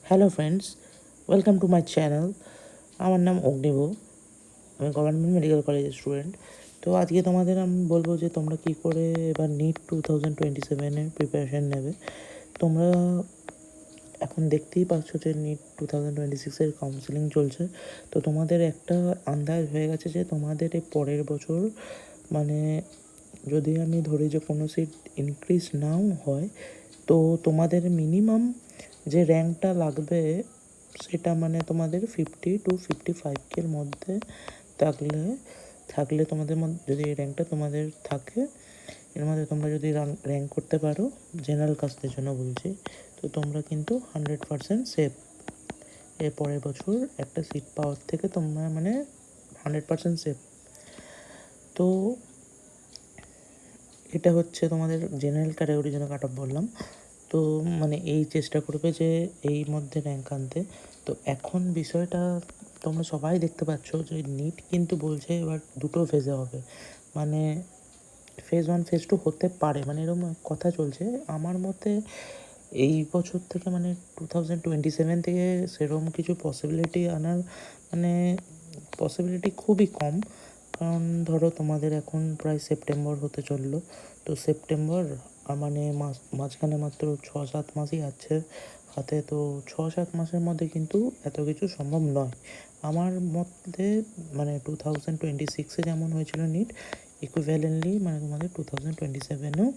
Hello friends, welcome to my channel. আমার নাম অগ্নিভ, আমি গভর্নমেন্ট মেডিকেল কলেজের স্টুডেন্ট। তো আজকে তোমাদের আমি বলবো যে তোমরা কী করে এবার নিট 2027-এর প্রিপারেশান নেবে। তোমরা এখন দেখতেই পাচ্ছ যে নিট 2026-এর কাউন্সেলিং চলছে। তো তোমাদের একটা আন্দাজ হয়ে গেছে যে তোমাদের এই পরের বছর মানে যদি আমি ধরি যে কোনো সিট ইনক্রিজ নাও হয়, তো তোমাদের মিনিমাম যে র্যাঙ্কটা লাগবে সেটা মানে তোমাদের 50 to 55 এর মধ্যে থাকলে থাকলে তোমাদের মধ্যে যদি এই র্যাঙ্কটা তোমাদের থাকে, এর মধ্যে তোমরা যদি র্যাঙ্ক করতে পারো, জেনারেল কাস্টের জন্য বলছি, তো তোমরা কিন্তু 100% সেফ। এর পরের বছর একটা সিট পাওয়ার থেকে তোমরা মানে 100% সেফ। তো এটা হচ্ছে তোমাদের জেনারেল ক্যাটাগরির জন্য কাট অফ বললাম। তো মানে এই চেষ্টা করবে যে এই মধ্যে র্যাঙ্ক আনতে। তো এখন বিষয়টা তোমরা সবাই দেখতে পাচ্ছ যে নিট কিন্তু বলছে এবার দুটো ফেজে হবে, মানে ফেজ 1 ফেজ 2 হতে পারে, মানে এরকম কথা চলছে। আমার মতে এই বছর থেকে মানে 2027 থেকে সেরকম কিছু পসিবিলিটি আনার মানে পসিবিলিটি খুবই কম। কারণ ধরো তোমাদের এখন প্রায় সেপ্টেম্বর হতে চললো, তো সেপ্টেম্বর মানে মাঝখানে মাত্র 6-7 মাসই আছে হাতে। তো 6-7 মাসের মধ্যে কিন্তু এত কিছু সম্ভব নয় আমার মতে। মানে 2026-এ যেমন হয়েছিল নিট, ইকুইভ্যালেন্টলি মানে তোমাদের 2027-এও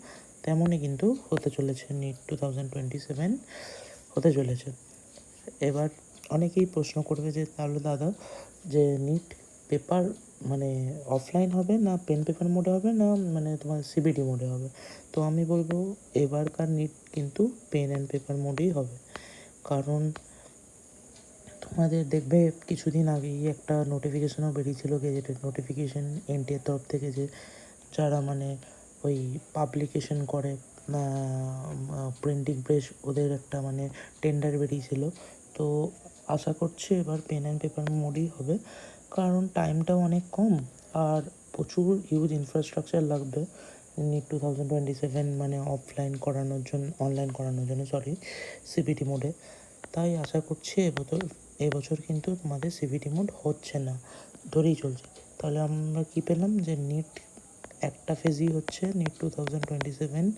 তেমনই কিন্তু হতে চলেছে। নিট 2027 হতে চলেছে। এবার অনেকেই প্রশ্ন করবে যে তাহলে দাদা, যে নিট পেপার মানে অফলাইন হবে না পেন পেপার মোডে হবে না মানে তোমার সিবিটি মোডে হবে? তো আমি বলবো এবারকার নিট কিন্তু পেন অ্যান্ড পেপার মোডেই হবে। কারণ তোমাদের দেখবে কিছুদিন আগেই একটা নোটিফিকেশনও বেরিয়েছিল, গেজেটেড নোটিফিকেশন এনটিএর তরফ থেকে, যে যারা মানে ওই পাবলিকেশন করে প্রিন্টিং প্রেস, ওদের একটা মানে টেন্ডার বেরিয়েছিল। তো আশা করছি এবার পেন অ্যান্ড পেপার মোডই হবে, কারণ টাইমটাও অনেক কম আর প্রচুর হিউজ ইনফ্রাস্ট্রাকচার লাগবে নিট 2027 মানে অনলাইন করানোর জন্য সিবিটি মোডে। তাই আশা করছি এবছর কিন্তু তোমাদের সিবিটি মোড হচ্ছে না, ধরেই চলছে। তাহলে আমরা কি পেলাম যে নিট একটা ফেজই হচ্ছে, NEET 2027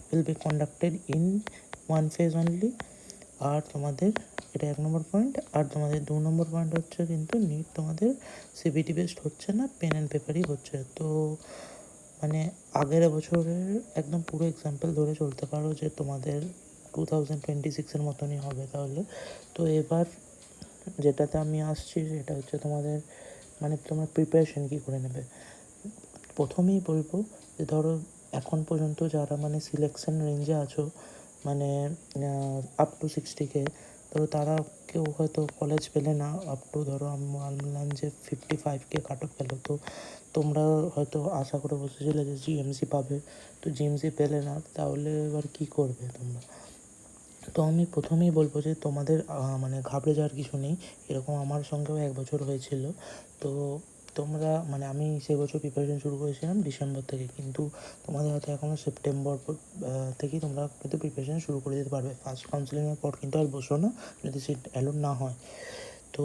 will be conducted in one phase only. আর তোমাদের এটা 1 নম্বর পয়েন্ট। আর তোমাদের 2 নম্বর পয়েন্ট হচ্ছে কিন্তু নিট তোমাদের সিবিটি বেসড হচ্ছে না, পেন অ্যান্ড পেপারই হচ্ছে। তো মানে আগের বছরের একদম পুরো এক্সাম্পল ধরে চলতে পারো যে তোমাদের 2026-এর মতনই হবে তাহলে। তো এবার যেটাতে আমি আসছি সেটা হচ্ছে তোমাদের মানে তোমরা প্রিপারেশন কী করে নেবে। প্রথমেই বলবো যে ধরো এখন পর্যন্ত যারা মানে সিলেকশন রেঞ্জে আছো, মানে আপ টু 60K, ধরো তারা কেউ হয়তো কলেজ পেলে না, আপ টু ধরো আমি বললাম যে 55K কাট অফ পেলো। তো তোমরা হয়তো আশা করে বসেছিলে যে জিএমসি পাবে, তো জিএমসি পেলে না, তাহলে এবার কী করবে তোমরা? তো আমি প্রথমেই বলবো যে তোমাদের মানে ঘাবড়ে যাওয়ার কিছু নেই। এরকম আমার সঙ্গেও 1 বছর হয়েছিল। তো তোমরা মানে আমি সে বছর প্রিপারেশন শুরু করেছিলাম ডিসেম্বর থেকে, কিন্তু তোমাদের হয়তো এখনও সেপ্টেম্বর থেকেই তোমরা কিন্তু প্রিপারেশন শুরু করে দিতে পারবে। ফার্স্ট কাউন্সেলিংয়ের পর কিন্তু আর বসো না যদি সিট অ্যালোট না হয়। তো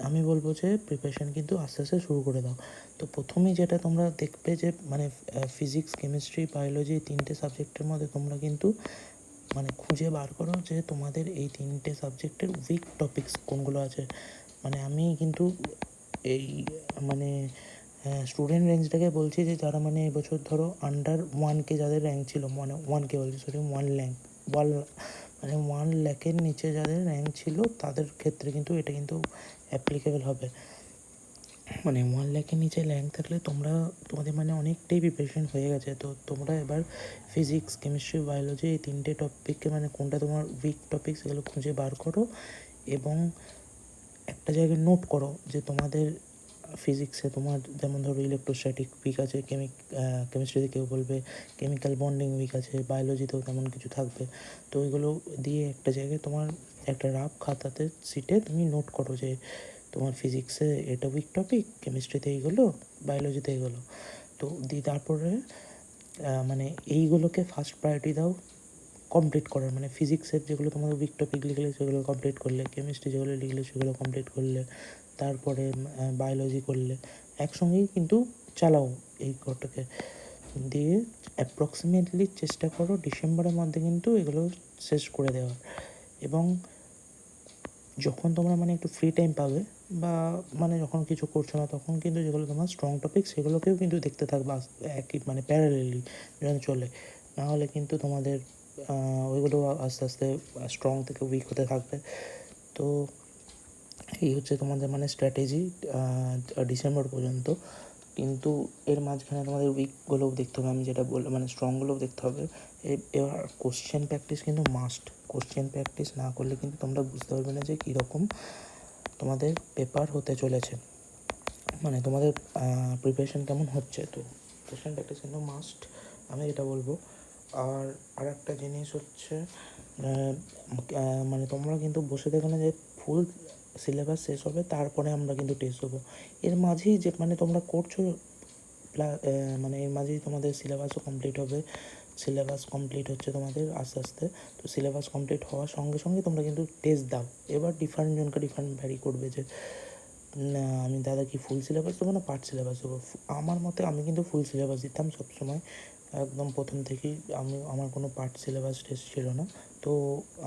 আমি বলবো যে প্রিপারেশান কিন্তু আস্তে আস্তে শুরু করে দাও। তো প্রথমেই যেটা তোমরা দেখবে যে মানে ফিজিক্স, কেমিস্ট্রি, বায়োলজি, 3টে সাবজেক্টের মধ্যে তোমরা কিন্তু মানে খুঁজে বার করো যে তোমাদের এই 3টে সাবজেক্টের উইক টপিকস কোনগুলো আছে। মানে আমি কিন্তু এই মানে স্টুডেন্ট রেঞ্জটাকে বলছি যে যারা মানে এবছর ধরো আন্ডার 1K যাদের র্যাঙ্ক ছিল, মানে 1K বলছি সরি 1 মানে 1 লাখের নিচে যাদের র্যাঙ্ক ছিল তাদের ক্ষেত্রে কিন্তু এটা কিন্তু অ্যাপ্লিকেবল হবে। মানে 1 লাখের নিচে র্যাঙ্ক থাকলে তোমাদের মানে অনেকটাই প্রিপারেশন হয়ে গেছে। তো তোমরা এবার ফিজিক্স, কেমিস্ট্রি, বায়োলজি এই 3টে টপিককে মানে কোনটা তোমার উইক টপিক সেগুলো খুঁজে বার করো এবং একটা জায়গায় নোট করো যে তোমাদের ফিজিক্সে তোমার যেমন ধরো ইলেকট্রোস্ট্যাটিক উইক আছে, কেমিস্ট্রিতে কেউ বলবে কেমিক্যাল বন্ডিং উইক আছে, বায়োলজিতেও তেমন কিছু থাকবে। তো ওইগুলো দিয়ে একটা জায়গায় তোমার একটা রাফ খাতাতে সিটে তুমি নোট করো যে তোমার ফিজিক্সে এটা উইক টপিক, কেমিস্ট্রিতে এইগুলো, বায়োলজিতে এইগুলো। তো তারপরে মানে এইগুলোকে ফার্স্ট প্রায়োরিটি দাও। কমপ্লিট করার, মানে ফিজিক্সের যেগুলো তোমাদের উইক টপিক লিখলে সেগুলো কমপ্লিট করলে, কেমিস্ট্রি যেগুলো লিখলে সেগুলো কমপ্লিট করলে, তারপরে বায়োলজি করলে, একসঙ্গেই কিন্তু চালাও এই কোর্সটাকে দিয়ে। অ্যাপ্রক্সিমেটলি চেষ্টা করো ডিসেম্বরের মধ্যে কিন্তু এগুলো শেষ করে দেওয়ার। এবং যখন তোমরা মানে একটু ফ্রি টাইম পাবে বা মানে যখন কিছু করছো না, তখন কিন্তু যেগুলো তোমার স্ট্রং টপিক সেগুলোকেও কিন্তু দেখতে থাকবে একই মানে প্যারালেলি যেন চলে। নাহলে কিন্তু তোমাদের ওইগুলো আস্তে আস্তে স্ট্রং থেকে উইক হতে থাকবে। তো এই হচ্ছে তোমাদের মানে স্ট্র্যাটেজি ডিসেম্বর পর্যন্ত। কিন্তু এর মাঝখানে তোমাদের উইকগুলোও দেখতে হবে, আমি যেটা বললাম মানে স্ট্রংগুলোও দেখতে হবে। এবার কোশ্চেন প্র্যাকটিস কিন্তু মাস্ট। কোশ্চেন প্র্যাকটিস না করলে কিন্তু তোমরা বুঝতে পারবে না যে কীরকম তোমাদের পেপার হতে চলেছে, মানে তোমাদের প্রিপারেশান কেমন হচ্ছে। তো কোশ্চেন প্র্যাকটিস কিন্তু মাস্ট, আমি এটা বলবো। আর একটা জিনিস হচ্ছে মানে তোমরা কিন্তু বসে দেখো না যে ফুল সিলেবাস শেষ হবে তারপরে আমরা কিন্তু টেস্ট দেবো। এর মাঝেই যে মানে তোমরা করছো মানে এর মাঝেই তোমাদের সিলেবাসও কমপ্লিট হবে। সিলেবাস কমপ্লিট হচ্ছে তোমাদের আস্তে আস্তে। তো সিলেবাস কমপ্লিট হওয়ার সঙ্গে সঙ্গে তোমরা কিন্তু টেস্ট দাও। এবার ডিফারেন্ট জনকে ডিফারেন্ট ভ্যারি করবে যে না আমি দাদা কি ফুল সিলেবাস দেবো না পার্ট সিলেবাস দেবো। আমার মতে আমি কিন্তু ফুল সিলেবাস দিতাম সবসময়, একদম প্রথম থেকেই। আমার কোনো পার্ট সিলেবাস টেস্ট ছিল না। তো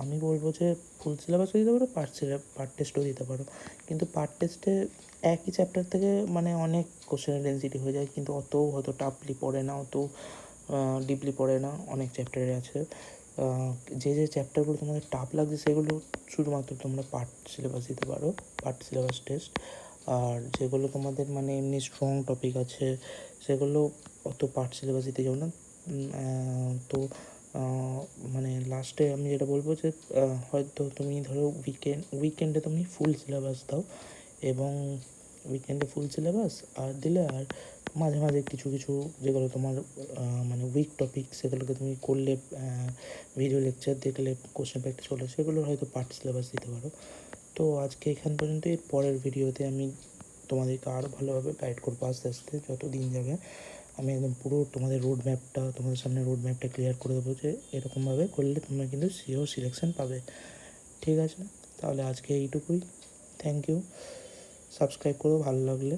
আমি বলবো যে ফুল সিলেবাসও দিতে পারো, পার্ট টেস্টও দিতে পারো। কিন্তু পার্ট টেস্টে একই চ্যাপ্টার থেকে মানে অনেক কোশ্চেনের ডেন্সিটি হয়ে যায়, কিন্তু অত টাফলি পড়ে না, অত ডিপলি পড়ে না। অনেক চ্যাপ্টারে আছে, যে চ্যাপ্টারগুলো তোমাদের টাফ লাগছে সেগুলো শুধুমাত্র তোমরা পার্ট সিলেবাস দিতে পারো, পার্ট সিলেবাস টেস্ট। আর যেগুলো তোমাদের মানে এমনি স্ট্রং টপিক আছে সেগুলো অত পার্ট সিলেবাস দিতে যাও না। তো মানে লাস্টে আমি যেটা বলবো যে হয়তো তুমি ধরো উইকেন্ডে তুমি ফুল সিলেবাস দাও, এবং উইকেন্ডে ফুল সিলেবাস আর দিলে, আর মাঝে মাঝে কিছু কিছু যেগুলো তোমার মানে উইক টপিক সেগুলোকে তুমি করলে, ভিডিও লেকচার দেখলে, কোশ্চেন প্র্যাকটিস করলে, সেগুলোর হয়তো পার্ট সিলেবাস দিতে পারো। তো আজকে এখান পর্যন্ত। এর পরের ভিডিওতে আমি তোমাদেরকে আরও ভালোভাবে গাইড করবো আস্তে আস্তে যত দিন যাবে। আমি একদম পুরো তোমাদের তোমাদের সামনে রোড ম্যাপটা ক্লিয়ার করে দেবো যে এরকমভাবে করলে তোমরা কিন্তু সিওর সিলেকশন পাবে। ঠিক আছে, তাহলে আজকে এইটুকুই। Thank you. সাবস্ক্রাইব করো ভালো লাগলে।